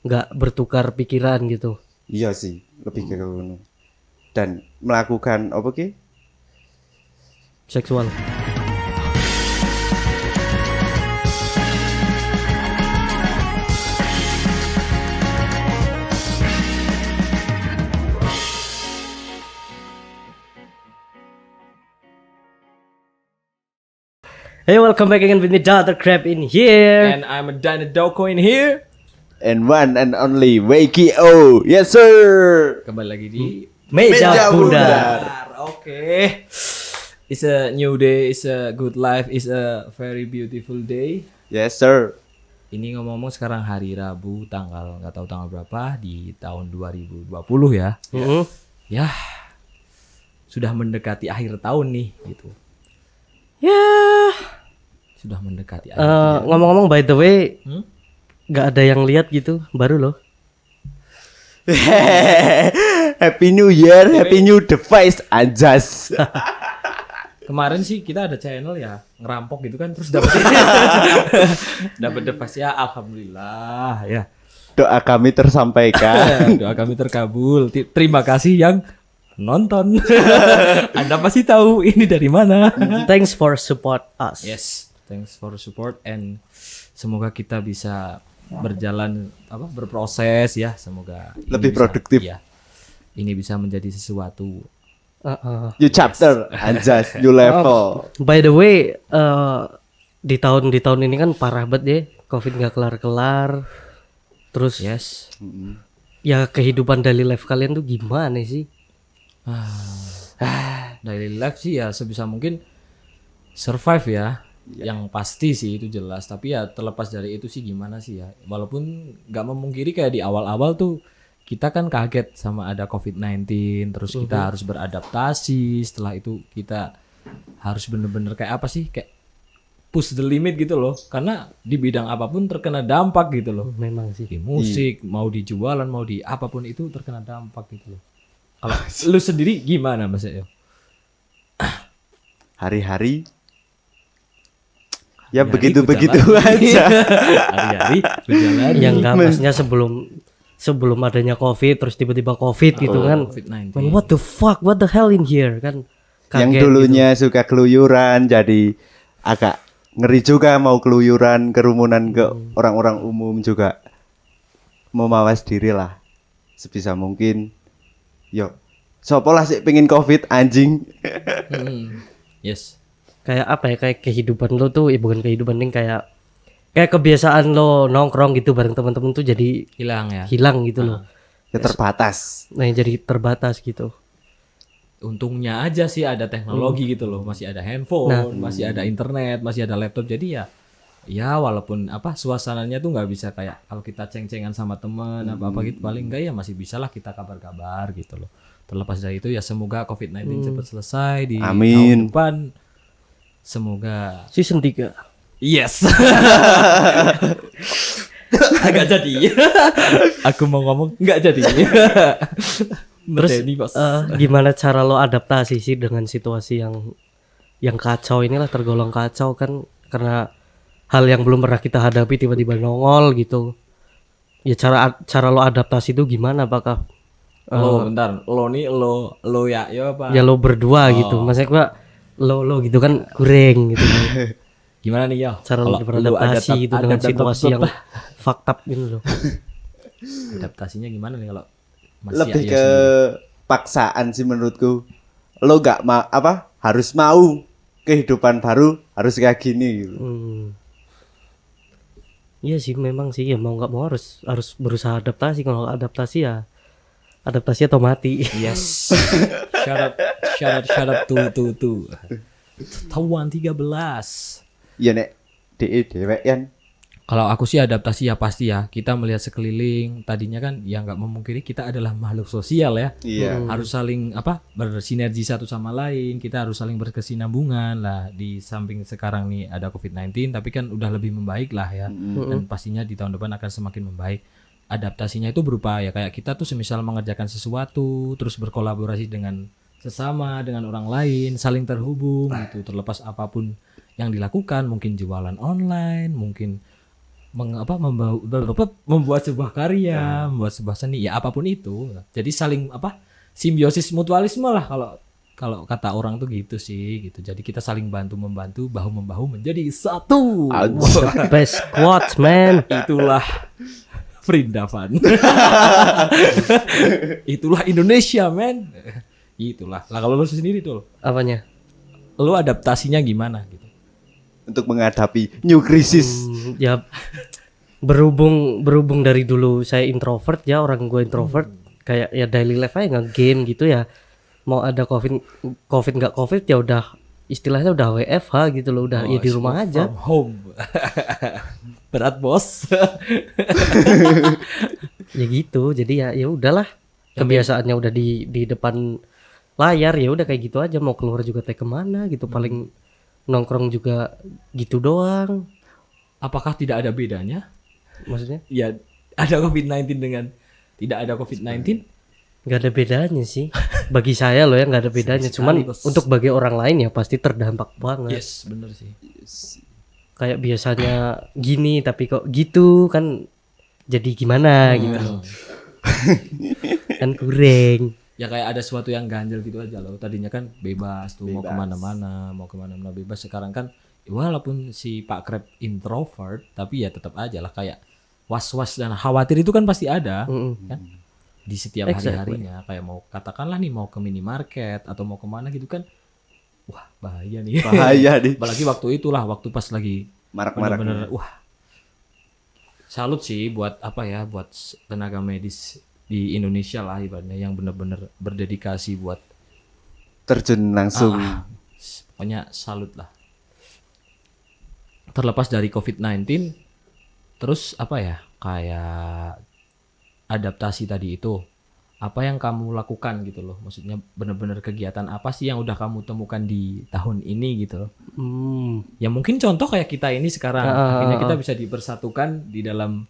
nggak bertukar pikiran gitu. Iya sih, lebih ke ngono. Dan melakukan apa ki? Seksual. Hey, welcome back again with me, Dr. Crab in here. And I'm a Dynadoko in here. And one and only WKO. Yes sir. Kembali lagi di Meja Bundar. Oke. It's a new day, it's a good life, it's a very beautiful day. Yes sir. Ini ngomong-ngomong sekarang hari Rabu tanggal nggak tahu tanggal berapa di tahun 2020 ya. Ya. Sudah mendekati akhir tahun nih gitu. Ya. Sudah mendekati akhir. Ngomong-ngomong by the way, nggak ada yang lihat gitu, baru loh. Happy New Year, Happy New Device anjas. Kemarin sih kita ada channel ya ngerampok gitu kan terus dapat dapat device ya alhamdulillah ya. Doa kami tersampaikan. Doa kami terkabul. Terima kasih yang nonton. Anda pasti tahu ini dari mana. Thanks for support us. Yes, thanks for support and semoga kita bisa berjalan berproses ya. Semoga ini Lebih bisa- produktif. Ya, ini bisa menjadi sesuatu. New chapter anjas, new level. By the way, di tahun ini kan parah banget ya, COVID nggak kelar-kelar. Terus Yes. ya kehidupan daily life kalian tuh gimana sih? Daily life sih ya sebisa mungkin survive ya. Yang pasti sih itu jelas. Tapi ya terlepas dari itu sih gimana sih ya. Walaupun nggak memungkiri kayak di awal-awal tuh kita kan kaget sama ada COVID-19. Terus kita harus beradaptasi. Setelah itu kita harus bener-bener kayak apa sih? Kayak push the limit gitu loh. Karena di bidang apapun terkena dampak gitu loh. Memang sih. Di musik, mau di jualan, mau di apapun itu terkena dampak gitu loh. Kalau lu sendiri gimana Mas Yo? Hari-hari ya Hari-hari begitu-begitu berjalan. aja. Hari-hari berjalan. Yang nggak maksudnya sebelum adanya COVID, terus tiba-tiba COVID gitu kan. COVID-19. Man, what the fuck, what the hell in here kan? Yang Kaget dulunya suka keluyuran jadi agak ngeri juga mau keluyuran, kerumunan ke orang-orang umum juga mau mawas diri lah sebisa mungkin. Yo, sopo lah sih pengen COVID anjing. Yes. kayak apa ya, kayak kehidupan lo tuh bukan kehidupan nih, kayak kebiasaan lo nongkrong gitu bareng teman-teman tuh jadi Hilang ya. hilang gitu loh. Ya terbatas. Nah, jadi terbatas gitu. Untungnya aja sih ada teknologi gitu loh. Masih ada handphone, masih ada internet, masih ada laptop. Jadi ya walaupun suasananya tuh nggak bisa kayak kalau kita ceng-cengan sama teman apa gitu, paling enggak ya masih bisa lah kita kabar-kabar gitu loh. Terlepas dari itu ya semoga COVID-19 cepat selesai di Amin. tahun depan. Semoga Season 3. yes. Agak jadi. Aku mau ngomong nggak jadi. Terus Medeni, Bos. gimana cara lo adaptasi sih dengan situasi yang kacau inilah, tergolong kacau kan, karena hal yang belum pernah kita hadapi tiba-tiba nongol gitu. Ya cara lo adaptasi itu gimana? Apakah Lo bentar, lo nih lo ya apa? ya lo berdua gitu? Maksudnya gua lo gitu kan kurang gitu kan. Gimana nih ya? Cara lo beradaptasi gitu dengan situasi yang fucked up gitu loh. Adaptasinya gimana nih kalau masih Lebih Yaya ke sendiri? paksaan sih menurutku. Lo gak harus mau kehidupan baru harus kayak gini gitu. Iya sih, memang sih ya, mau nggak mau harus berusaha adaptasi. Kalau nggak adaptasi ya adaptasi atau mati. Yes. Shout out to. Tawan 13. Ya nek dewean. Kalau aku sih adaptasi ya pasti ya. Kita melihat sekeliling. Tadinya kan ya nggak memungkiri kita adalah makhluk sosial ya. Iya. Harus saling bersinergi satu sama lain. Kita harus saling berkesinambungan lah. Di samping sekarang nih ada COVID-19, tapi kan udah lebih membaik lah ya. Dan pastinya di tahun depan akan semakin membaik. Adaptasinya itu berupa ya kayak kita tuh semisal mengerjakan sesuatu, terus berkolaborasi dengan sesama, dengan orang lain, saling terhubung gitu. Terlepas apapun yang dilakukan, mungkin jualan online, mungkin membuat sebuah karya, membuat sebuah seni, ya apapun itu. Jadi saling simbiosis mutualisme lah kalau kata orang tuh gitu sih gitu. Jadi kita saling bantu membantu, bahu membahu menjadi satu. Best quotes man. Itulah Vrindavan. Itulah Indonesia, men. Itulah. Lah kalau lu sendiri tuh, Apanya? lu adaptasinya gimana gitu? Untuk menghadapi new crisis. Ya berhubung dari dulu saya introvert ya, orang gue introvert, kayak ya daily life aja nge-game gitu ya. Mau ada covid nggak covid ya udah istilahnya udah WFH gitu loh, udah ya di rumah aja. From home. Berat, Bos. Ya gitu. Jadi ya udahlah. Kebiasaannya udah di depan layar, ya udah kayak gitu aja. Mau keluar juga teh kemana gitu, paling nongkrong juga gitu doang. Apakah tidak ada bedanya? Maksudnya Ya, ada COVID-19 dengan tidak ada COVID-19? nggak ada bedanya sih. Bagi saya loh ya nggak ada bedanya. Cuman Bos. untuk bagi orang lain ya pasti terdampak banget. Yes, bener sih. Kayak biasanya gini tapi kok gitu kan, jadi gimana gitu. Kan kurang. Ya kayak ada sesuatu yang ganjel gitu aja loh. Tadinya kan bebas tuh, mau Bebas. kemana-mana bebas. Sekarang kan ya walaupun si Pak Krep introvert, tapi ya tetap aja lah kayak was-was dan khawatir itu kan pasti ada kan di setiap hari-harinya. Kayak mau katakanlah nih mau ke minimarket atau mau kemana gitu kan, wah bahaya nih. Bahaya nih. Apalagi waktu itulah, waktu pas lagi Marak-marak. bener-bener wah, salut sih buat buat tenaga medis di Indonesia lah ibaratnya yang bener-bener berdedikasi buat Terjun langsung. pokoknya salut lah. Terlepas dari COVID-19, terus kayak adaptasi tadi itu, apa yang kamu lakukan gitu loh, maksudnya bener-bener kegiatan apa sih yang udah kamu temukan di tahun ini gitu loh. Ya mungkin contoh kayak kita ini sekarang akhirnya kita bisa dipersatukan di dalam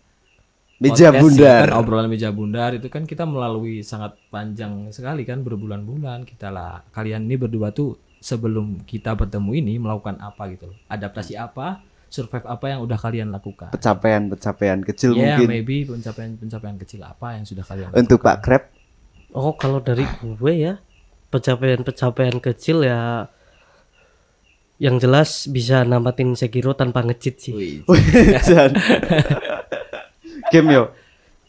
Meja podcast bundar. kan, obrolan meja bundar itu kan kita melalui sangat panjang sekali kan, berbulan-bulan kita lah. Kalian ini berdua tuh sebelum kita bertemu ini melakukan apa gitu loh, adaptasi apa, survive apa yang udah kalian lakukan. Pencapaian kecil Ya mungkin. maybe pencapaian kecil apa yang sudah kalian lakukan. Untuk Pak Krep. Oh, kalau dari gue ya, pencapaian kecil ya yang jelas bisa namatin Sekiro tanpa nge-cheat sih. Jan. Game yo.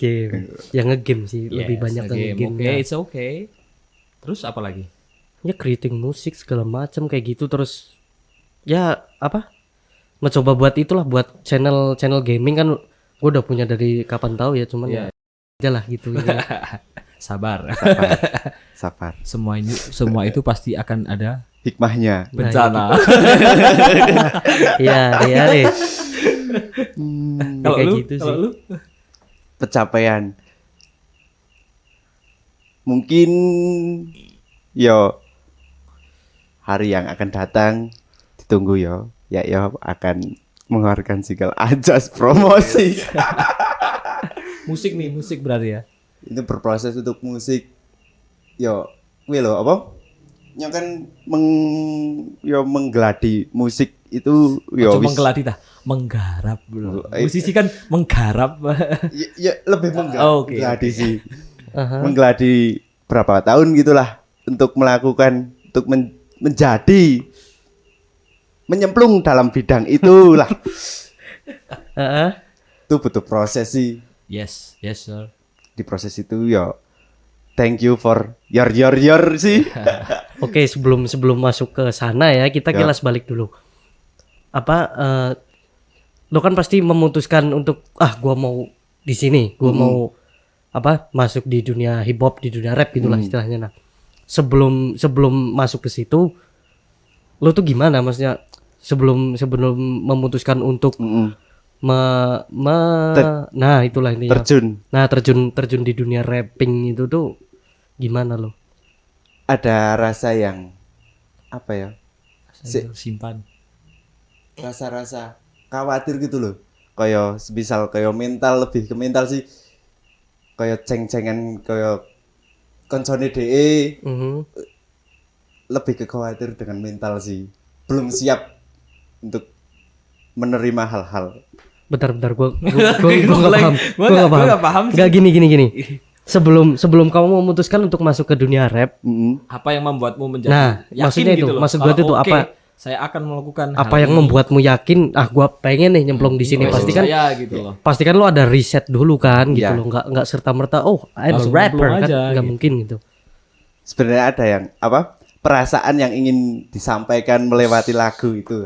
Game. Yang nge-game sih, lebih banyak ke nge-game. Oke, Ya. it's okay. Terus apa lagi? Ya creating musik segala macam kayak gitu, terus ya mencoba buat itulah, buat channel gaming kan gue udah punya dari kapan tahu ya, cuman ya aja lah gitu ya. Sabar. Sabar. Semua itu pasti akan ada Hikmahnya. bencana. Iya deh. Kalau kayak lu, gitu kalau sih. lu Pencapaian. Mungkin yo hari yang akan datang ditunggu yo. Ya akan mengeluarkan single Anjas promosi. musik berarti ya. Itu berproses untuk musik. Yo, kuwi lho apa? Yang kan menggeladi musik itu yo Cuma menggeladi tah, menggarap bro. Musisi kan menggarap. ya lebih Oke, menggeladi sih. Menggeladi berapa tahun gitulah untuk melakukan, untuk menjadi menyemplung dalam bidang itulah. Itu butuh proses sih. Yes sir. Di proses itu yo thank you for your sih. Oke, sebelum masuk ke sana ya, kita kilas balik dulu. Lo kan pasti memutuskan untuk gua mau di sini, gua mau masuk di dunia hip hop, di dunia rap gitulah istilahnya. Nah, sebelum masuk ke situ, lo tuh gimana, maksudnya sebelum memutuskan untuk nah itulah intinya. Terjun di dunia rapping itu tuh gimana lo? Ada rasa yang apa ya? Simpan. Rasa-rasa khawatir gitu loh. Kayak sebisal kayak mental, lebih ke mental sih. Kayak ceng-cengan kayak koncone DE. Lebih ke khawatir dengan mental sih. Belum siap untuk menerima hal-hal Bentar, gue Gua nggak paham. gua Gue nggak gua paham. nggak paham sih. Nggak gini. Sebelum kamu memutuskan untuk masuk ke dunia rap, Apa yang membuatmu menjadi Nah, yakin maksudnya gitu itu, loh. maksud gua Kalau itu oke, apa? Saya akan melakukan apa hal yang ini. membuatmu yakin? Gue pengen nih nyemplung di sini. Oh, Pasti kan, saya gitu loh. pasti kan lo ada riset dulu kan, gitu Iya. loh. Nggak serta merta, oh, I'm a Langsung rapper nyemplung kan, aja, nggak gitu. mungkin gitu. Sebenarnya ada yang apa? Perasaan yang ingin disampaikan melewati lagu itu.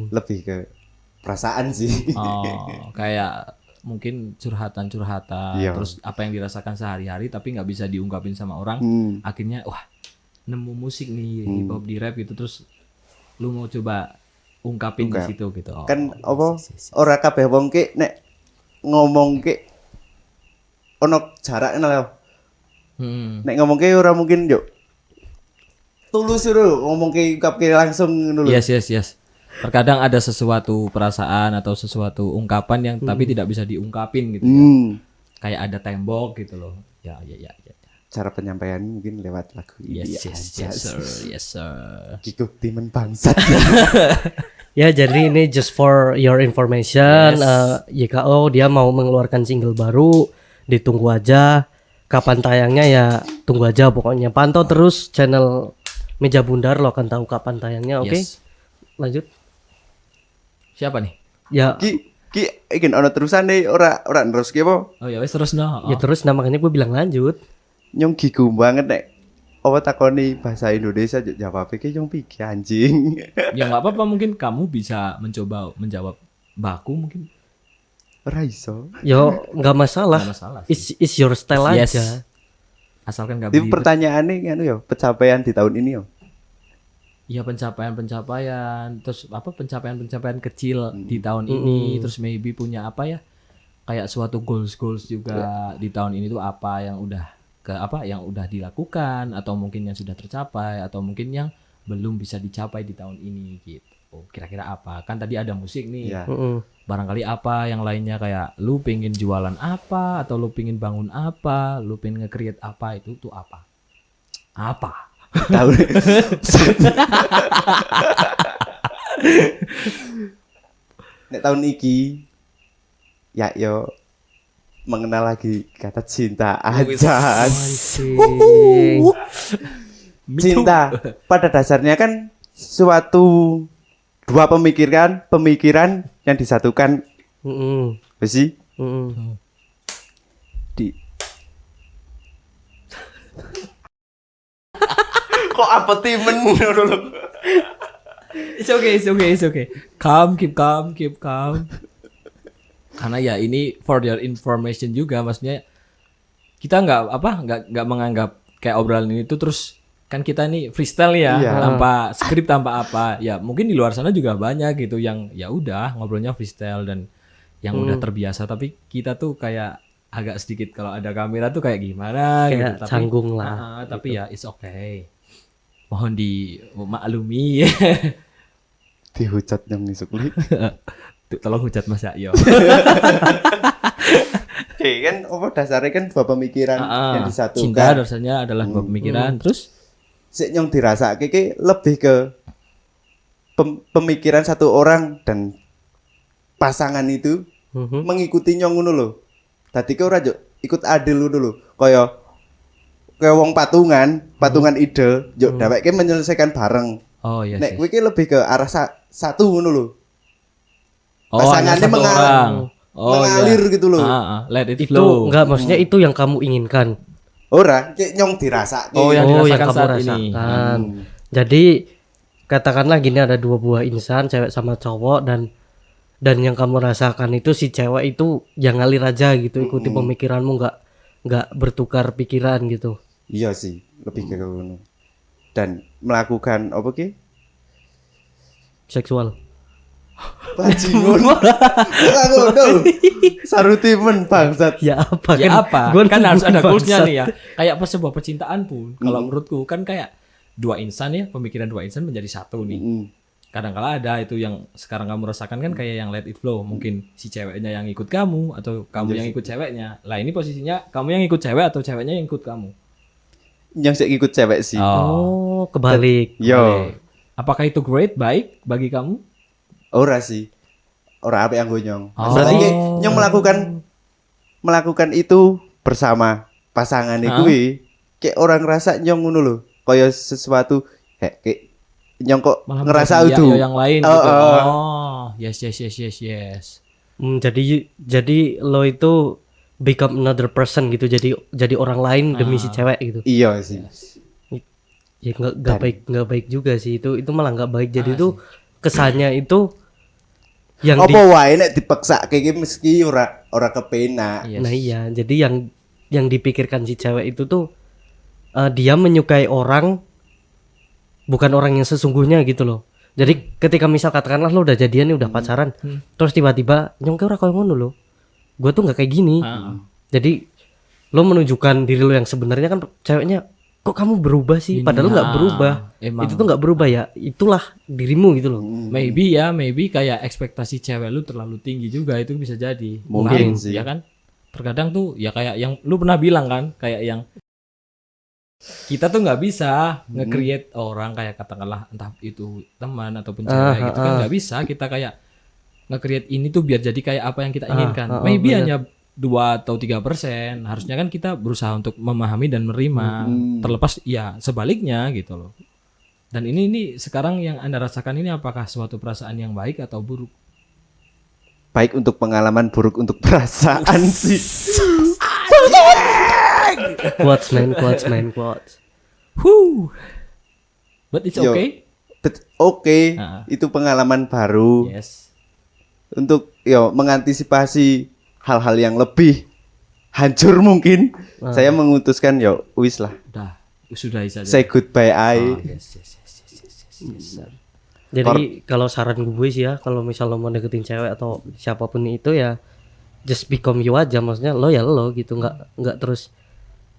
Lebih ke perasaan sih. Oh, kayak mungkin curhatan-curhatan, Iya. terus apa yang dirasakan sehari-hari tapi nggak bisa diungkapin sama orang, akhirnya wah nemu musik nih hip hop di rap gitu, terus lu mau coba ungkapin di situ gitu. Oh, Kan apa? Ora kabeh wong ki nek ngomong ki ono jarak lho. Nek ngomong ki ora mungkin yo. Tulus dulu ngomong ki ungkapke langsung ngono lho. Yes. Terkadang ada sesuatu perasaan atau sesuatu ungkapan yang tapi tidak bisa diungkapin gitu ya. Kayak ada tembok gitu loh. Ya. Cara penyampaian mungkin lewat lagu ini. Yes, sir. Kiku timen bangsat. Ya, jadi ini just for your information. YKO dia mau mengeluarkan single baru, ditunggu aja. Kapan tayangnya ya tunggu aja pokoknya. Pantau terus channel Meja Bundar, lo akan tahu kapan tayangnya. Oke, Yes. lanjut. Siapa nih? Ya, Ki ingin ono terusan nih ora terus ki apa? Oh ya wes terus no. ya terus makanya gue bilang lanjut. Nyong gigu banget nek apa takoni bahasa Indonesia jawab ki nyong pikir anjing. Ya nggak apa-apa, mungkin kamu bisa mencoba menjawab baku mungkin. Ora iso. Yo, nggak masalah. Nggak masalah It's your style Yes. aja. Asalkan nggak Tapi belibet. pertanyaannya kan yo pencapaian di tahun ini yo. Ya pencapaian terus apa pencapaian kecil di tahun ini, terus maybe punya apa ya, kayak suatu goals juga di tahun ini tuh apa yang udah dilakukan, atau mungkin yang sudah tercapai, atau mungkin yang belum bisa dicapai di tahun ini gitu. Kira-kira apa, kan tadi ada musik nih. Iya. Barangkali apa yang lainnya, kayak lu pengen jualan apa, atau lu pengen bangun apa, lu pengen nge-create apa, itu tuh apa Tahun nek tahun iki ya yo mengenal lagi kata cinta aja. Anjing. Cinta pada dasarnya kan suatu dua pemikiran yang disatukan sih di kok apa timen dulu. It's okay. Keep calm. Karena ya ini for your information juga, maksudnya kita nggak menganggap kayak obrolan ini tuh terus kan kita nih freestyle ya, Iya. tanpa skrip tanpa apa. Ya mungkin di luar sana juga banyak gitu yang ya udah ngobrolnya freestyle dan yang udah terbiasa, tapi kita tuh kayak agak sedikit kalau ada kamera tuh kayak gimana Kayak gitu. canggung lah, Tapi ya it's okay. Mohon dimaklumi. Dihujat yang nisukli. Tolong hujat Mas Yakyo. Oke kan apa dasarnya kan dua pemikiran yang Cinta disatukan. dasarnya adalah dua pemikiran. Terus Sik yang dirasake ki lebih ke pemikiran satu orang dan pasangan itu mengikuti nyong ngono lho. Dadi ki ora yo ikut adil ngono lho. Kaya wong patungan ide, yo dheweke menyelesaikan bareng. oh iya Nek sih. kuwi ki lebih ke arah satu ngono lho. Oh, hanya pasangannya satu orang. Oh, mengalir iya. gitu loh. Let it Itu flow. enggak, maksudnya itu yang kamu inginkan. Ora, ki nyong dirasake. Oh, yang yang dirasakan kamu saat rasakan. ini. Jadi katakanlah gini, ada dua buah insan, cewek sama cowok, dan yang kamu rasakan itu si cewek itu yang ngalir aja gitu, ikuti pemikiranmu, nggak bertukar pikiran gitu. Iya sih, lebih ke ngono. Dan melakukan apa ki? Seksual. Bajingan. Ora ngono. Sarutimen bangsat. Ya apa Ya kan? apa? Gua Kan harus ada bangsat. goalsnya nih ya. Kayak pas sebuah percintaan pun, kalau menurutku kan kayak dua insan ya, pemikiran dua insan menjadi satu nih. Kadang-kala ada itu yang sekarang kamu rasakan kan kayak yang let it flow. Mungkin si ceweknya yang ikut kamu atau kamu yang ikut ceweknya. Lah ini posisinya kamu yang ikut cewek atau ceweknya yang ikut kamu. Yang sik ikut cewek sih. Oh, kebalik. Yo, Apakah itu baik bagi kamu? ora sih. ora apik anggo nyong. Oh. Berarti ki nyong melakukan itu bersama pasangan kuwi kayak orang ngerasa nyong ngono lho. Kaya sesuatu kayak nyong kok Malah ngerasa menjadi itu. yang lain Oh, gitu. oh. Oh, yes. Jadi lo itu become another person gitu, jadi orang lain demi si cewek gitu. Iya sih. Ya nggak baik juga sih, itu malah nggak baik. Jadi itu kesannya itu yang Apa wae nek dipaksa kayak meski ora kepenak. Yes. nah iya, jadi yang dipikirkan si cewek itu tuh dia menyukai orang bukan orang yang sesungguhnya gitu loh. Jadi ketika misal katakanlah lo udah jadian nih, udah pacaran, terus tiba-tiba nyongke ora koyo ngono lo. Gue tuh nggak kayak gini. Jadi lo menunjukkan diri lo yang sebenarnya, kan ceweknya kok kamu berubah sih, padahal lo nggak berubah. Emang. Itu tuh nggak berubah ya, itulah dirimu gitu loh. Maybe kayak ekspektasi cewek lu terlalu tinggi juga, itu bisa jadi. Mungkin sih. Ya kan? Terkadang tuh ya kayak yang lu pernah bilang kan, kayak yang kita tuh nggak bisa nge-create orang kayak katakanlah entah itu teman ataupun cewek gitu kan, nggak bisa kita kayak nge-create ini tuh biar jadi kayak apa yang kita inginkan. Maybe hanya 2 atau 3%. Harusnya kan kita berusaha untuk memahami dan menerima. Terlepas ya sebaliknya gitu loh. Dan ini sekarang yang Anda rasakan ini apakah suatu perasaan yang baik atau buruk? Baik untuk pengalaman, buruk untuk perasaan sih. Quotes man. Whew. But it's Yo. okay. Oke, Ah. itu pengalaman baru Yes. untuk mengantisipasi hal-hal yang lebih hancur mungkin. Saya mengutuskan wis lah. Udah, sudahi saja. Say goodbye Yes. Jadi kalau saran gue sih ya, kalau misal lo mau deketin cewek atau siapapun itu ya, just become you aja. Maksudnya lo ya lo gitu, nggak terus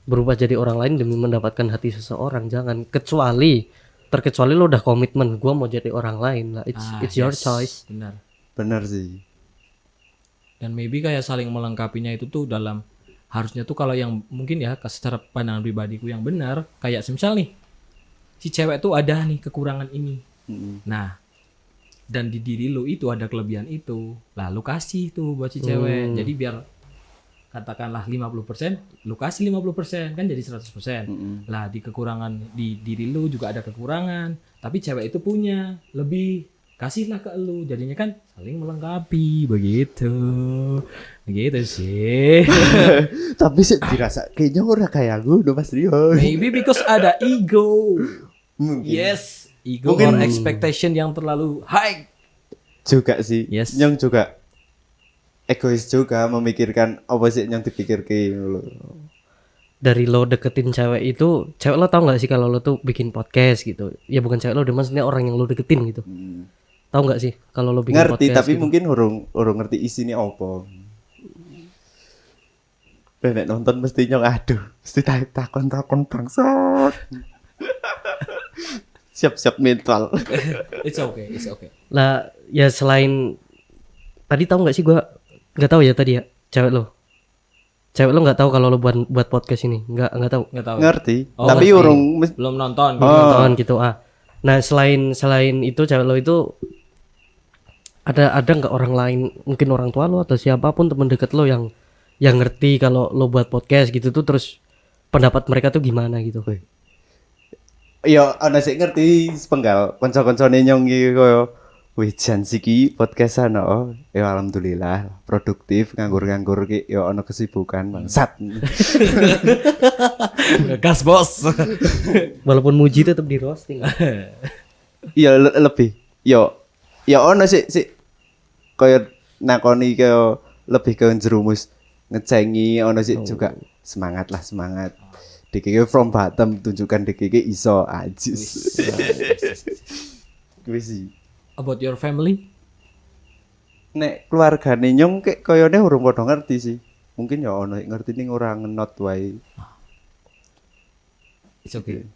berubah jadi orang lain demi mendapatkan hati seseorang. Jangan, terkecuali lo udah komitmen, gue mau jadi orang lain lah. It's your choice. Benar. Bener sih. Dan maybe kayak saling melengkapinya itu tuh dalam, harusnya tuh kalau yang mungkin ya secara pandangan pribadiku yang benar, kayak semisal nih si cewek tuh ada nih kekurangan ini. Nah, dan di diri lu itu ada kelebihan itu, lalu kasih tuh buat si cewek. Jadi biar katakanlah 50%, lu kasih 50%, kan jadi 100%. Lah di kekurangan di diri lu juga ada kekurangan, tapi cewek itu punya lebih, kasihlah ke lu. Jadinya kan saling melengkapi begitu sih. Tapi sih dirasa kayaknya ora kayak gue udah Mas Rio. Maybe because ada ego. Mungkin. Yes, ego Mungkin. or expectation yang terlalu high. Juga sih. Yes. Nyong juga egois juga, memikirkan apa sih yang dipikirke lho. Dari lo deketin cewek itu, cewek lo tau nggak sih kalau lo tuh bikin podcast gitu? Ya bukan cewek lo, udah maksudnya orang yang lo deketin gitu. Tahu nggak sih kalau lo bikin Ngerti podcast? tapi gitu? mungkin urung ngerti isinya apa. Nek nonton mesti nyong aduh, mesti takon bangsat. Siap-siap mental. It's okay. Lah ya selain tadi tahu nggak sih, gua nggak tahu ya tadi ya cewek lo nggak tahu kalau lo buat podcast ini, nggak tahu. Nggak tahu. Ngerti, Oh, tapi ngerti. urung Belum nonton. Nonton gitu Nah selain itu cewek lo itu ada nggak orang lain, mungkin orang tua lo atau siapapun teman dekat lo yang ngerti kalau lo buat podcast gitu tuh, terus pendapat mereka tuh gimana gitu? ya ana sik ngerti sepenggal kanca-kancane nyong iki koyo wih jan siki podcastan ya alhamdulillah produktif nganggur-nganggur ki ya ana kesibukan bangsat. Gas bos. Walaupun muji tetap di roasting. Iya lebih ya ana sik koyo nakoni koyo lebih ke jerumus ngecengi ana sik juga semangat. DKK from bottom, tunjukkan DKK iso ajis. Wis sih. About your family? Nek keluargane nyong kek koyone urung padha ngerti sih. Mungkin ya ono ngerti ning ora ngenot wae. It's okay.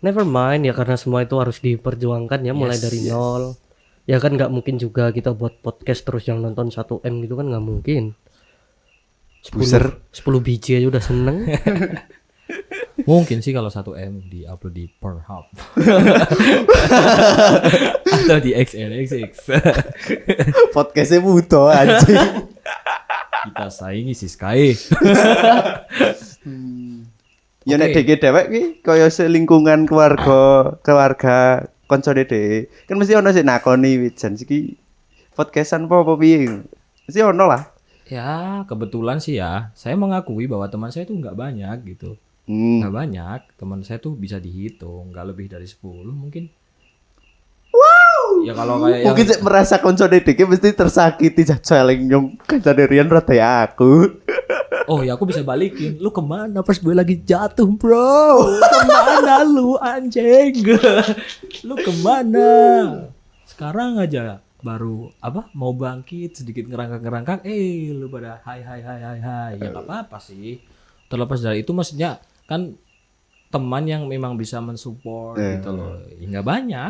Never mind ya, karena semua itu harus diperjuangkan ya, mulai dari nol. Ya kan nggak mungkin juga kita buat podcast terus yang nonton 1M gitu kan, nggak mungkin. 10 biji aja udah seneng. Mungkin sih kalau 1M di-upload di Pornhub. Atau di XNXX. Podcastnya butuh anjing. Kita saingi si Sky. Ya nek Oke. dhewe dhewek ki kaya selingkungan keluarga koncone dhewe. Kan mesti ono sing nakoni Wijan iki podcastan apa piye. Mesti ono lah. Ya, kebetulan sih ya, saya mengakui bahwa teman saya tuh nggak banyak gitu. Nggak banyak, teman saya tuh bisa dihitung, nggak lebih dari 10 mungkin. Wow. Ya kalau kayak Mungkin sik merasa koncone dhewe mesti tersakiti jajaling nyong kancane Rian rada aku. oh ya aku bisa balikin. Lu kemana pas gue lagi jatuh, bro? Kemana lu anjing? Lu kemana? Sekarang aja baru mau bangkit sedikit ngerangkak lu pada hai ya nggak apa-apa sih. Terlepas dari itu maksudnya kan teman yang memang bisa mensupport gitu loh. Ya,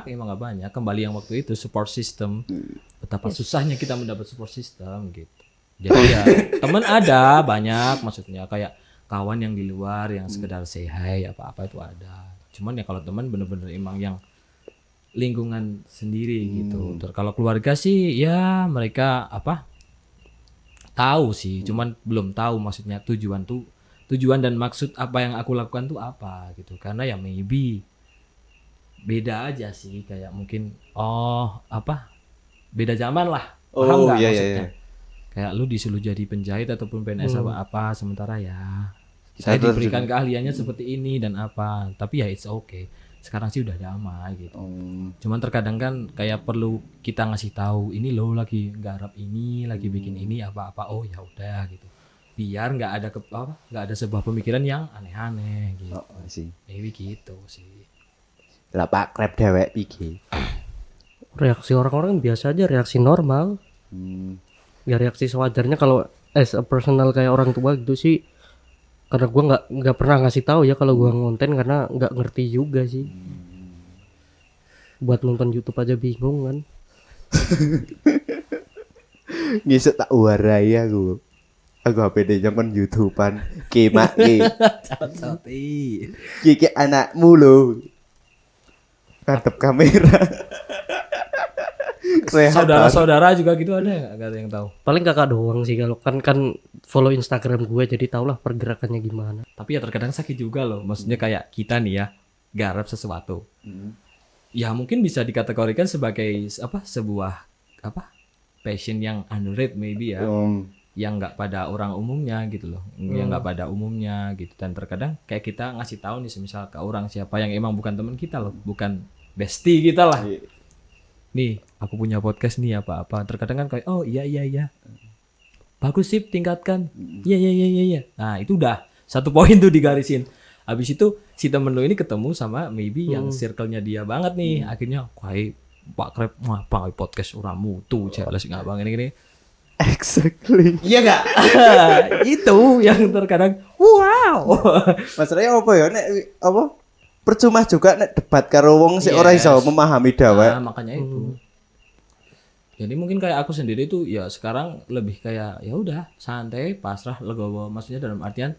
emang nggak banyak. Kembali yang waktu itu support system. Betapa susahnya kita mendapat support system gitu. Jadi ya teman ada banyak maksudnya kayak kawan yang di luar yang sekedar say hi apa-apa itu ada. Cuman ya kalau teman bener-bener emang yang lingkungan sendiri gitu. Terus kalau keluarga sih ya mereka tahu sih, cuman belum tahu maksudnya tujuan dan maksud apa yang aku lakukan tuh apa gitu. Karena ya maybe beda aja sih kayak mungkin beda zaman lah. Paham nggak maksudnya? Kayak lu disuruh jadi penjahit ataupun PNS apa sementara ya saya diberikan keahliannya seperti ini dan apa. Tapi ya it's okay. Sekarang sih udah damai gitu. Cuman terkadang kan kayak perlu kita ngasih tahu ini lo lagi garap ini, lagi bikin ini apa-apa. Oh ya udah gitu. Biar nggak ada sebuah pemikiran yang aneh-aneh gitu. Sih. Maybe gitu sih. Lah Pak Krep dhewek piye? Reaksi orang-orang biasa aja, reaksi normal. Ya reaksi sewajarnya kalau as a personal kayak orang tua gitu sih. Karena gue nggak pernah ngasih tahu ya kalau gue ngonten karena nggak ngerti juga sih. Buat nonton YouTube aja bingung kan. Ngisuk tak warai aku. Aku HP deh kan YouTubean. Kemak ke. Kiki anakmu lo. Ngadep kamera. Saudara-saudara juga gitu ada nggak ada yang tahu. Paling kakak doang sih kalau kan follow Instagram gue jadi tau lah pergerakannya gimana. Tapi ya terkadang sakit juga loh. Maksudnya kayak kita nih ya garap sesuatu. Ya mungkin bisa dikategorikan sebagai sebuah passion yang underrated maybe ya. Yang nggak pada orang umumnya gitu loh. Yang nggak pada umumnya gitu. Dan terkadang kayak kita ngasih tahu nih semisal ke orang siapa yang emang bukan teman kita loh, bukan bestie kita lah. Nih, aku punya podcast nih apa-apa. Terkadang kan kayak oh iya. Bagus sip, tingkatkan. Iya. Nah, itu udah satu poin tuh digarisin. Habis itu si temen lo ini ketemu sama maybe yang circle-nya dia banget nih. Akhirnya kayak Pak Krep, apa podcast orang mutu, jelas nggak bang ini. Exactly. Iya nggak? Itu yang terkadang wow. Masalahnya apa ya nek percuma juga nek debat karo wong sing ora iso memahami dawek. Nah, makanya itu. Jadi mungkin kayak aku sendiri tuh ya sekarang lebih kayak ya udah santai, pasrah, legowo. Maksudnya dalam artian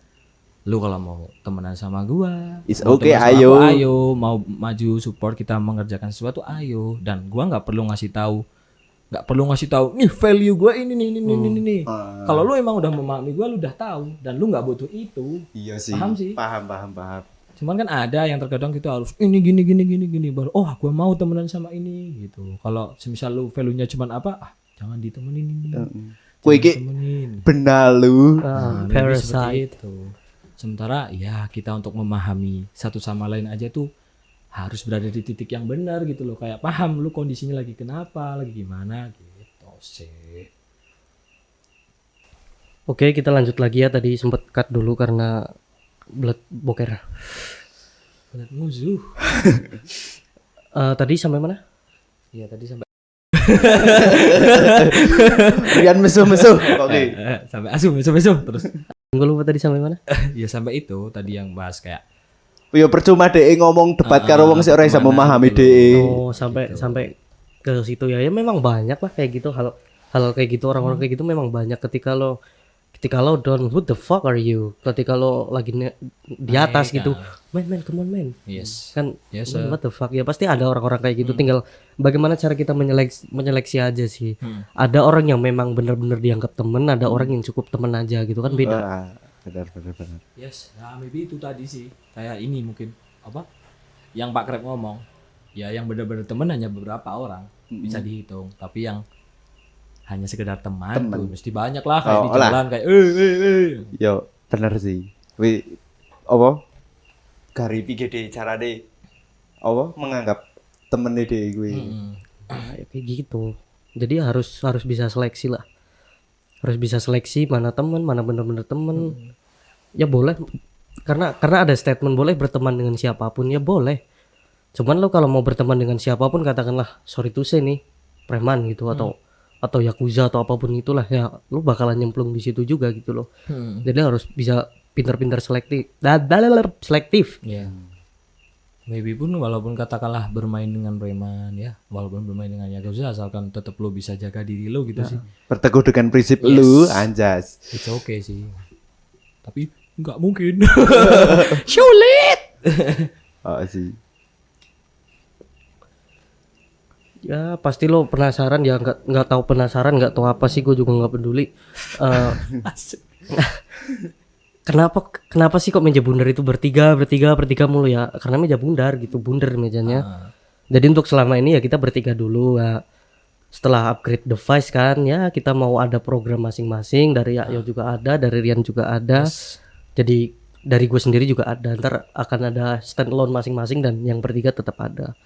lu kalau mau temenan sama gua, It's mau okay, temenan sama ayo. aku, ayo, mau maju support kita mengerjakan sesuatu, ayo. Dan gua nggak perlu ngasih tahu, nih value gua ini. Kalau lu emang udah memahami gua, lu udah tahu dan lu nggak butuh itu. Iya sih. Paham sih? Paham. Cuman kan ada yang terkadang kita harus ini gini baru gua mau temenan sama ini gitu. Kalau semisal lu value-nya cuman jangan ditemenin ini. Kowe iki benalu. Maybe Parasite. seperti itu. Sementara ya kita untuk memahami satu sama lain aja tuh harus berada di titik yang benar gitu loh. Kayak paham lu kondisinya lagi kenapa, lagi gimana gitu sih. Oke, kita lanjut lagi ya. Tadi sempet cut dulu karena blood boker. Benar musuh. Tadi sampai mana? Iya tadi sampai Rian mesuh-mesuh. Oke. sampai asuh terus. Gue lupa tadi sampai mana? Ya sampai itu tadi yang bahas kayak Ya percuma dhek ngomong debat karo wong sing ora iso memahami dhek. Oh, sampai ke situ ya. Ya memang banyak lah kayak gitu hal kayak gitu orang-orang kayak gitu memang banyak ketika ketika lo down, who the fuck are you? Ketika lo lagi di atas gitu, man, come on man. Yes. Kan, Yes, man, what the fuck ya pasti ada orang-orang kayak gitu. Tinggal bagaimana cara kita menyeleksi aja sih. Ada orang yang memang benar-benar dianggap temen, ada orang yang cukup temen aja gitu kan beda. Benar. Yes, nah maybe itu tadi sih. Kayak ini mungkin apa? Yang Pak Krep ngomong. Ya yang benar-benar temen hanya beberapa orang bisa dihitung. Tapi yang hanya sekedar teman tuh mesti banyak lah kayak di jalan kayak Yo, bener sih. Apa? Gari PGD cara deh. Apa? Menganggap temen deh gue. Ya, kayak gitu. Jadi harus bisa seleksi lah. Harus bisa seleksi mana temen, mana bener-bener temen. Ya boleh. Karena ada statement boleh berteman dengan siapapun ya boleh. Cuman lo kalau mau berteman dengan siapapun katakanlah sorry to say nih preman gitu atau yakuza atau apapun itulah ya lo bakalan nyemplung di situ juga gitu loh. Jadi harus bisa pintar-pintar selektif. ya. Maybe pun walaupun katakanlah bermain dengan preman ya, walaupun bermain dengan yakuza asalkan tetap lo bisa jaga diri lo gitu sih. Berteguh dengan prinsip lu, anjas. It's okay sih. Tapi nggak mungkin. Sulit. Oh sih. Ya pasti lo penasaran ya nggak tahu penasaran nggak tahu apa sih gue juga nggak peduli. Kenapa sih kok meja bundar itu bertiga mulu ya? Karena meja bundar gitu, bundar mejanya. Jadi untuk selama ini ya kita bertiga dulu ya. Setelah upgrade device kan ya kita mau ada program masing-masing, dari Yakyo juga ada, dari Rian juga ada. Jadi dari gue sendiri juga ada. Ntar akan ada standalone masing-masing dan yang bertiga tetap ada.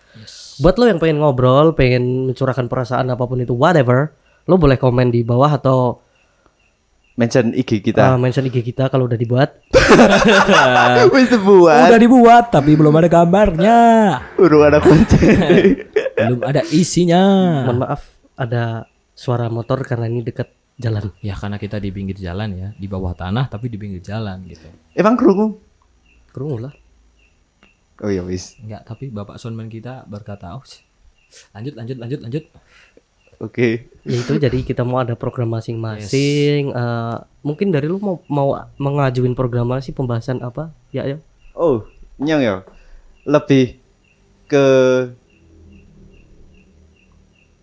Buat lo yang pengen ngobrol, pengen mencurahkan perasaan apapun itu whatever, lo boleh komen di bawah atau Mention IG kita. mention IG kita kalau udah dibuat. Wis dibuat. Udah dibuat tapi belum ada gambarnya. Urung ada konten. Belum ada isinya. Mohon maaf ada suara motor karena ini dekat jalan. Ya karena kita di pinggir jalan ya, di bawah tanah tapi di pinggir jalan gitu. Emang krungu? Kerungu lah. Oh ya wis. Enggak, tapi Bapak Soundman kita berkata, oh, lanjut. Oke. Ya itu jadi kita mau ada program masing-masing. Mungkin dari lu mau mengajuin program apa sih, pembahasan apa? Ya. Oh, nyong ya. Lebih ke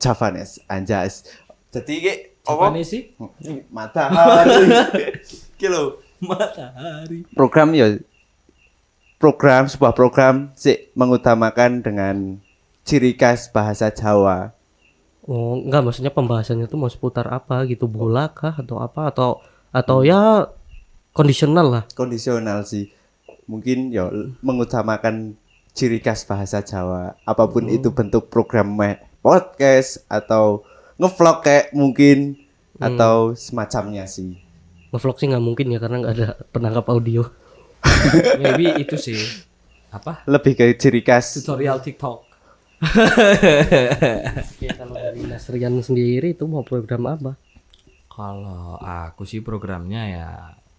Javanese anjas. Jadi ki apa nih sih? Matahari. Kilo Matahari. Sebuah program sih mengutamakan dengan ciri khas bahasa Jawa. Oh, enggak, maksudnya pembahasannya tuh mau seputar apa gitu, bola kah atau apa atau ya kondisional lah. Kondisional sih. Mungkin ya mengutamakan ciri khas bahasa Jawa. Apapun itu bentuk program podcast atau ngevlog kayak mungkin atau semacamnya sih. Ngevlog sih nggak mungkin ya karena nggak ada penangkap audio. Maybe itu sih apa? Lebih ke ciri khas. Tutorial TikTok. Ya, kalau dari Mas Rian sendiri itu mau program apa? Kalau aku sih programnya ya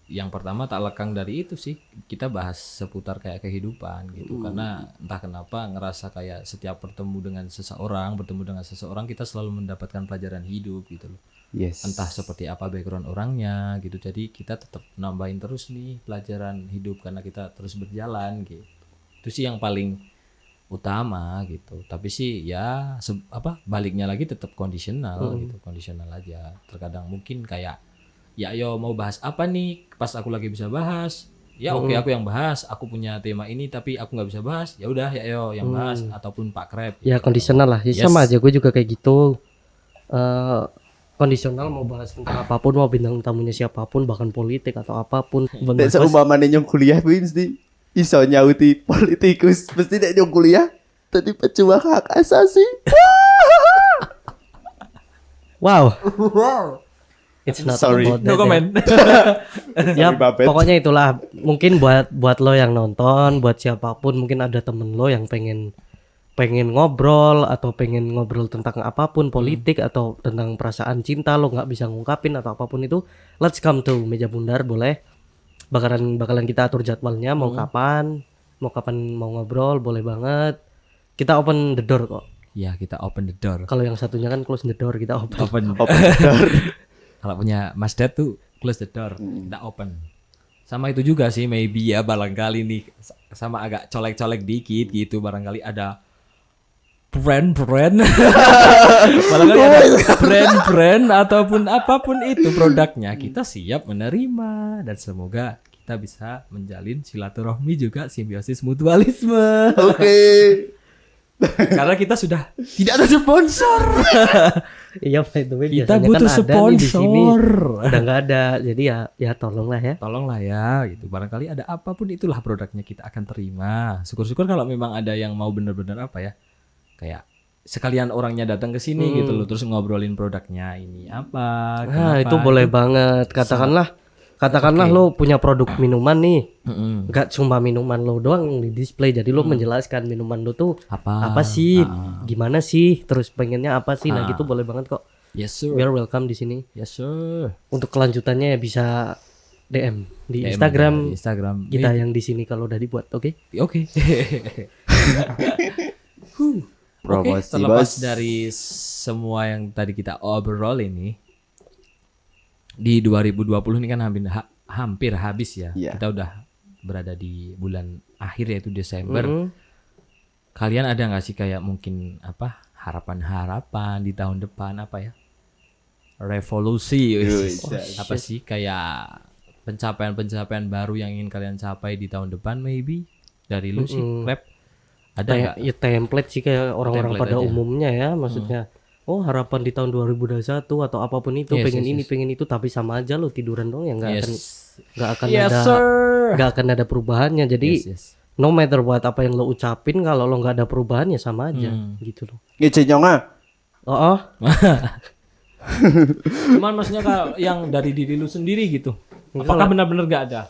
yang pertama tak lekang dari itu sih, kita bahas seputar kayak kehidupan gitu. Karena entah kenapa ngerasa kayak setiap bertemu dengan seseorang kita selalu mendapatkan pelajaran hidup gitu loh. Yes. Entah seperti apa background orangnya gitu. Jadi kita tetap nambahin terus nih pelajaran hidup karena kita terus berjalan gitu. Itu sih yang paling utama gitu. Tapi sih ya baliknya lagi tetap kondisional gitu. Kondisional aja. Terkadang mungkin kayak ya yo mau bahas apa nih pas aku lagi bisa bahas. Ya oke, aku yang bahas, aku punya tema ini tapi aku nggak bisa bahas. Ya udah ya yo yang bahas ataupun Pak Krep. Ya gitu. kondisional lah. Ya, Yes. sama aja gue juga kayak gitu. Kondisional mau bahas tentang apapun, mau bintang tamunya siapapun, bahkan politik atau apapun. Nek seumpamane nyong kuliah kuwi mesti iso nyauti politikus, mesti nek nyong kuliah tadi pejuang hak asasi. Wow. It's not Sorry. about that. No ya. comment. Ya, Babet. pokoknya itulah. Mungkin buat lo yang nonton, buat siapapun, mungkin ada temen lo yang pengen ngobrol atau pengen ngobrol tentang apapun, politik atau tentang perasaan cinta lo nggak bisa ngungkapin atau apapun itu, let's come to Meja Bundar, boleh. Bakalan kita atur jadwalnya mau kapan mau ngobrol, boleh banget. Kita open the door kok. Ya kita open the door. Kalau yang satunya kan close the door, kita open. Open. Kalau punya Mas Dad tuh close the door, kita open. Sama itu juga sih, maybe ya barangkali nih sama agak colek-colek dikit gitu, barangkali ada brand barangkali ada brand ataupun apapun itu produknya, kita siap menerima dan semoga kita bisa menjalin silaturahmi juga, simbiosis mutualisme. Oke. Karena kita sudah tidak ada sponsor. Iya, by the way, Kita biasanya butuh kan ada nih di sini. sponsor. Udah nggak ada, jadi ya tolonglah ya. Tolonglah ya gitu. Barangkali ada apapun itulah produknya kita akan terima. Syukur-syukur kalau memang ada yang mau bener-bener apa ya, kayak sekalian orangnya datang ke sini gitu loh, terus ngobrolin produknya ini apa. Nah, kenapa, itu boleh banget. Katakanlah lo punya produk minuman nih. Nggak cuma minuman lo doang yang di display, jadi lo menjelaskan minuman lo tuh apa sih, gimana sih, terus pengennya apa sih. Nah, gitu boleh banget kok. Yes sir. We are welcome di sini. Yes sir. Untuk kelanjutannya ya bisa DM di DM Instagram di Instagram kita yang di sini kalau udah dibuat, oke? Oke. Promosi terlepas bos. dari semua yang tadi kita obrol ini, di 2020 ini kan hampir habis ya. Iya. Kita udah berada di bulan akhir yaitu Desember. Kalian ada nggak sih kayak mungkin apa harapan-harapan di tahun depan apa ya? Revolusi, apa sih kayak pencapaian-pencapaian baru yang ingin kalian capai di tahun depan, maybe dari lu sih, Rap? Ada nggak? Ya template sih kayak orang-orang Template pada aja. umumnya ya, maksudnya. Oh, harapan di tahun 2021 atau apapun itu, Yes, pengen yes, ini yes. pengen itu, tapi sama aja lo tiduran dong ya, nggak akan Yes, ada sir. nggak akan ada perubahannya. Jadi Yes, yes. no matter what apa yang lo ucapin, kalau lo nggak ada perubahan ya sama aja gitu loh. Ngece nyonga. Oh, Cuman maksudnya kalau yang dari diri lu sendiri gitu. Apakah benar-benar gak ada?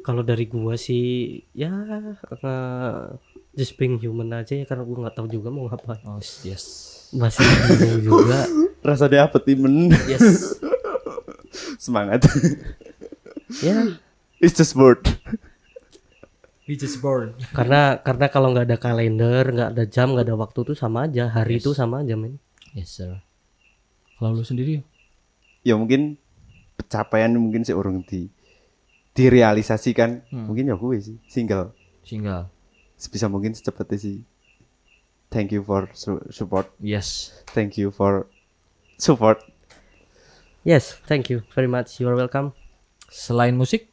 kalau dari gua sih ya just being human aja ya, karena gua nggak tahu juga mau ngapain. Oh, yes. Masih bingung juga. Rasanya apa timen? Yes. Semangat. Ya, It's just word. We just born. karena kalau nggak ada kalender, nggak ada jam, nggak ada waktu tuh sama aja, hari itu sama aja, men. Yes, sir. Kalau lu sendiri? Ya mungkin pencapaian mungkin seorang direalisasikan. Mungkin ya gue sih single. Single. Sebisa mungkin secepatnya sih. Thank you for support. Yes. Thank you for support. Yes, thank you very much. You are welcome. Selain musik,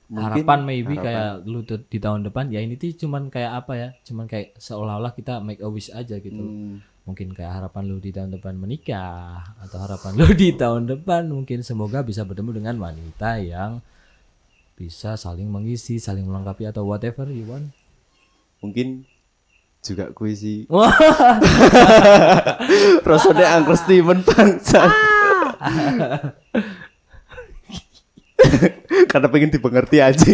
Mungkin harapan maybe kayak lu tuh di tahun depan ya, ini tuh cuman kayak apa ya? Cuman kayak seolah-olah kita make a wish aja gitu. Mungkin kayak harapan lu di tahun depan menikah, atau harapan lu di tahun depan mungkin semoga bisa bertemu dengan wanita yang bisa saling mengisi, saling melengkapi, atau whatever you want. mungkin juga gue sih. Wah. Rasanya angker Steven bangsa. Karena pengen dimengerti aja.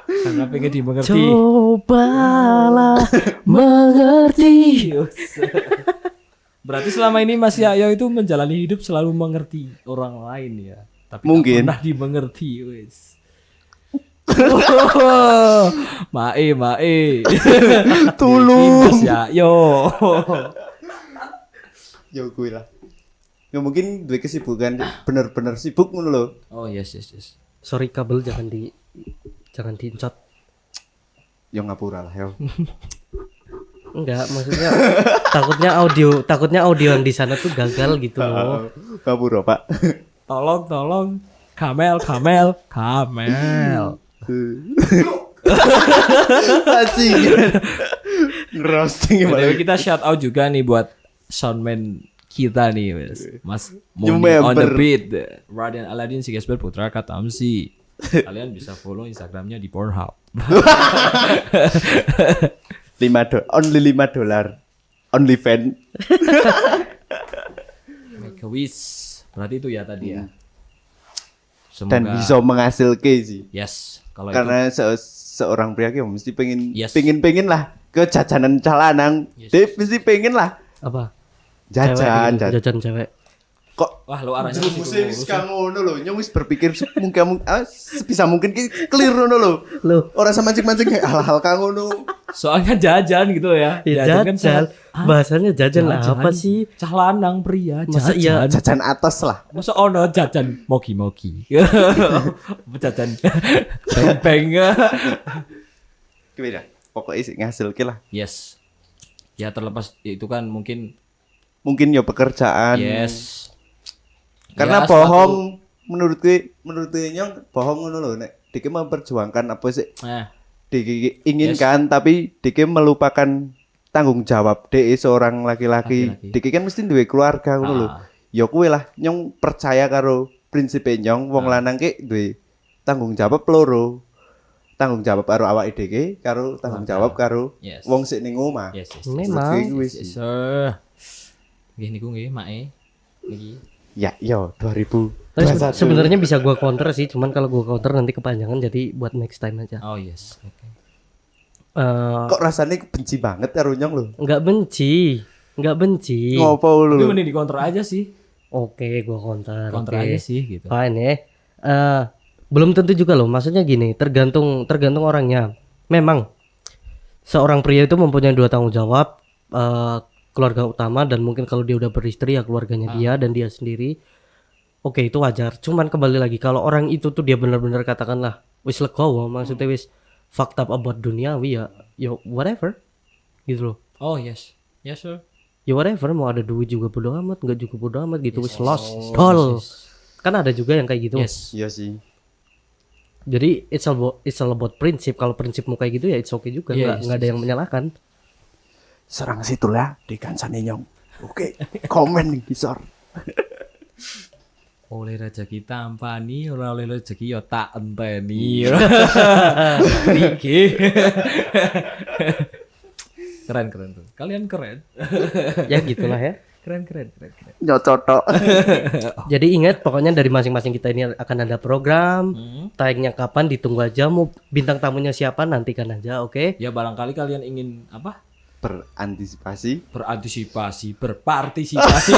Karena pengen dimengerti. Cobalah mengerti. Berarti selama ini Mas Yahyo itu menjalani hidup selalu mengerti orang lain ya. Tapi Mungkin. tak pernah dimengerti, wes. Mae. Tolong. Mas Yahyo. Ya gue lah. Ya mungkin gue kesibukan bener-bener sibuk ngono lho. Oh yes. Sorry, kabel jangan diincot. Ya ngapura lah yo. Enggak, maksudnya takutnya audio yang di sana tuh gagal gitu loh. Ngapura, Pak. Tolong. Kamel. Anjing. Ngerosting By the way, gimana? kita shout out juga nih buat soundman kita nih, Mas Moni New on the member. beat, Radian Aladin Sigesper Putra Katamsi. Kalian bisa follow Instagramnya di Pornhub. Only $5. Only fan. Make a wish. Berarti itu ya tadi ya. Semoga. Dan bisa menghasilkan sih. Yes. Kalau itu. Karena seorang pria ya mesti pengen Yes. pengen lah ke jajanan calanang. Yes. Dia mesti pengen lah Apa? jajan. Jajan cewek. Kok Wah, lo arahnya ke situ wis lurus. kang ngono lho, nyong wis berpikir sebisa mungkin ki clear ngono lho. Loh, Ora sama mancing-mancing kayak hal-hal kang ngono. Soalnya jajan gitu ya. Ya, kan jajan. Bahasanya jajan lah apa sih? Cah lanang pria Masa iya jajan. Jajan atas lah. Masa ono jajan mogi-mogi. Jajan beng-beng. Gimana? Pokoknya sih ngasil lah. Yes. Ya terlepas itu kan mungkin Mungkin ya pekerjaan. yes. Karena Ya, bohong menurut gue nyong bohong ngono lho nek diki memperjuangkan apa sih Nah, diki inginkan tapi diki melupakan tanggung jawab dek seorang laki-laki. Laki-laki. Diki kan mesti duwe keluarga ngono lho. Ah. Ya kuwi lah nyong percaya karo prinsipe nyong wong lanang ki duwe tanggung jawab loro. Tanggung jawab karo awake dhewe karo tanggung jawab karo Yes. wong sik ning omah. yes. memang. Kuwi Yes, sih. sir. Nggih niku nggih, Mae. Niki. Ya, yo 2000. Tapi sebenarnya bisa gua counter sih, cuman kalau gua counter nanti kepanjangan jadi buat next time aja. Oh, yes. Oke. Kok rasanya benci banget karo nyong lho. Nggak benci. Ngopo Tapi lho. mending di counter aja sih. Oke, gua counter. Counter Oke. aja sih gitu. Fine ya. Belum tentu juga loh. Maksudnya gini, tergantung orangnya. Memang seorang pria itu mempunyai dua tanggung jawab, keluarga utama dan mungkin kalau dia udah beristri ya keluarganya dia dan dia sendiri. Oke, itu wajar. Cuman kembali lagi kalau orang itu tuh dia benar-benar katakanlah wis legowo, maksudnya wis fucked up about duniawi ya, yo whatever. Gitu loh. Oh, yes. Yes, sir. Ya whatever, mau ada duit juga bodo amat, enggak juga bodo amat gitu, wis lost. Tol. Kan ada juga yang kayak gitu. Yes. Iya sih. Jadi it's all about prinsip. Kalau prinsipmu kayak gitu ya it's okay juga, Yes, nggak ada yang menyalahkan. Serang situ lah di kancane nyong. Oke, komen nih bisor. Oleh rezeki tampani, ora oleh rezeki yo tak enteni. Iki. Keren. Kalian keren. Ya gitulah ya. Keren. Nyocotok. Jadi ingat pokoknya dari masing-masing kita ini akan ada program. Tayangnya kapan ditunggu aja. Mau bintang tamunya siapa nantikan aja, oke? Ya barangkali kalian ingin apa? Berantisipasi. Berantisipasi, berpartisipasi.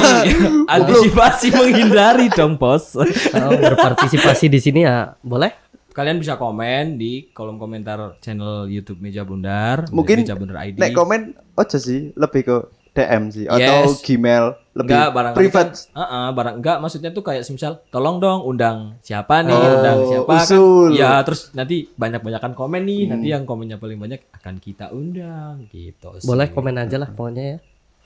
Antisipasi menghindari dong, Bos. Kalau berpartisipasi di sini ya boleh. Kalian bisa komen di kolom komentar channel YouTube Meja Bundar, Mungkin Meja Bundar ID. nek komen aja sih lebih ke DM sih atau Yes. Gmail lebih Enggak, barangkali privat. barang enggak maksudnya tuh kayak semisal tolong dong undang siapa nih, undang siapa usul. kan. Ya, terus nanti banyak-banyakan komen nih, nanti yang komennya paling banyak akan kita undang gitu sih. Boleh komen aja lah pokoknya ya.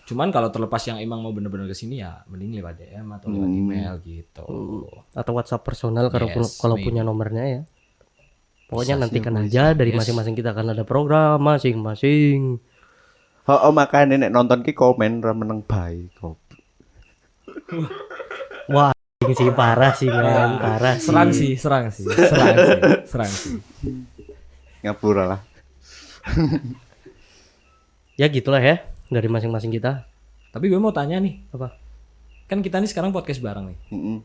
Cuman kalau terlepas yang emang mau bener-bener kesini ya mending lewat DM atau lewat email gitu. Atau WhatsApp personal kalau Yes, kalau maybe. punya nomornya ya. Pokoknya nantikan aja dari masing-masing kita akan ada program masing-masing. Oh, makanya nek nonton ki komen ra meneng bae kok. Wah, ini sih parah sih men, parah sih. Serang sih. Serang sih. Ngapura lah. Ya gitulah ya dari masing-masing kita. Tapi gue mau tanya nih, Apa? kan kita nih sekarang podcast bareng nih. Heeh.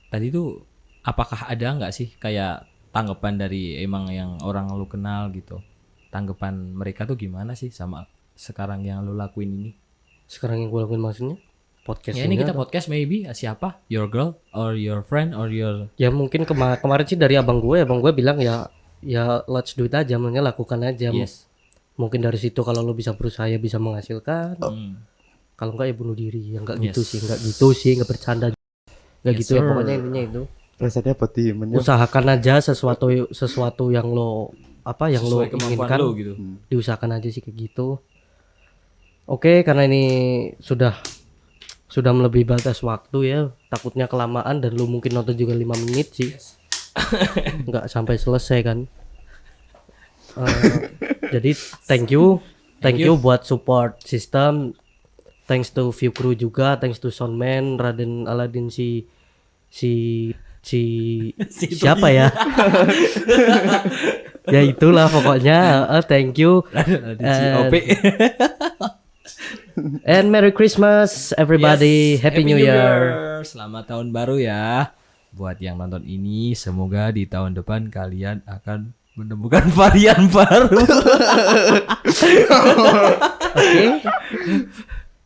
Tadi tuh apakah ada nggak sih kayak tanggapan dari emang yang orang lu kenal gitu? Tanggapan mereka tuh gimana sih sama sekarang yang lu lakuin ini? Sekarang yang gue lakuin maksudnya podcast Ya ini kita podcast maybe siapa? Your girl or your friend or your ya mungkin kemarin sih dari abang gue bilang ya let's do it aja, maksudnya lakukan aja. yes. Mungkin dari situ kalau lo bisa berusaha ya bisa menghasilkan. Hmm. Kalau enggak ya bunuh diri. Ya enggak Yes. gitu sih, enggak bercanda. Enggak Yes, gitu ya sir. pokoknya intinya itu. Rasanya apa temen Usahakan aja sesuatu yang lo yang lo Sesuai kemampuan inginkan, lu gitu. diusahakan aja sih kayak gitu. Oke, karena ini sudah melebihi batas waktu ya. Takutnya kelamaan dan lu mungkin nonton juga 5 menit sih. Enggak sampai selesai kan. Jadi thank you buat support system. Thanks to View Crew juga, thanks to Soundman, Raden Aladin si siapa ya? Ya itulah pokoknya. Thank you. OP. And Merry Christmas everybody. Yes, Happy New Year. Selamat tahun baru ya. Buat yang nonton ini, semoga di tahun depan kalian akan menemukan varian baru. Oke.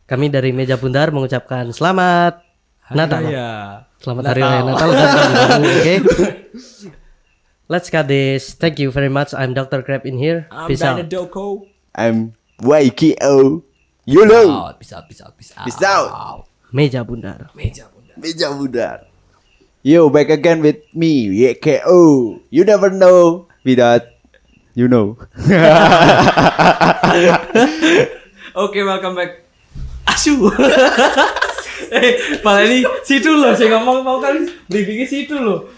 Kami dari Meja Bundar mengucapkan selamat Natal. Ya. Selamat Hari Raya Natal dan Tahun Baru. Oke. Let's cut this. Thank you very much. I'm Dr. Crab in here. I'm Peace out. Doko. I'm YKO. You know. Peace out. Peace out. Meja bundar. Meja Bundar. Yo, back again with me, YKO. You never know without you know. Oke, welcome back. Asu. Malah ini situ loh, saya ngomong mau kan briefingnya situ loh.